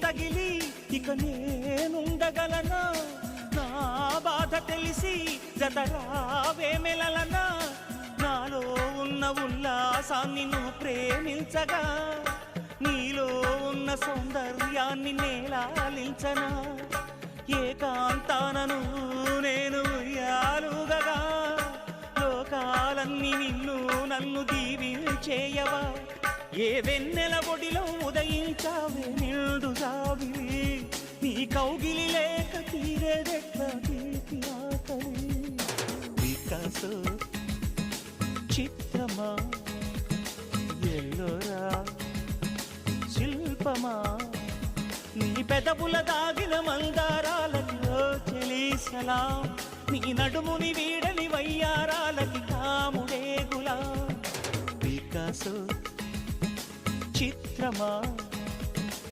తగిలి ఇక నేనుండగలనా నా బాధ తెలిసి జతరావేమెలనా నాలో ఉన్న ఉల్లాసాన్ని నువ్వు ప్రేమించగా నీలో ఉన్న సౌందర్యాన్ని నేలాలించనా ఏకాంతానను నేను ఉయ్యాలుగగా లోకాలన్నీ నిన్ను నన్ను దీవించేయవా ఏ వెన్నెల ఒడిలో ఉదయించావే నిండు జాబిలి నీ కౌగిలి లేక తీరేదెట్లా తీపి ఆకలి వికాసో చిత్రమా ఎల్లోరా శిల్పమా నీ పెదవుల దాగిన మందారాలకి ఓ చెలి సలాం నీ నడుముని వీడని వయ్యారాలకి కాముడే గులాం వికాసో చిత్రమా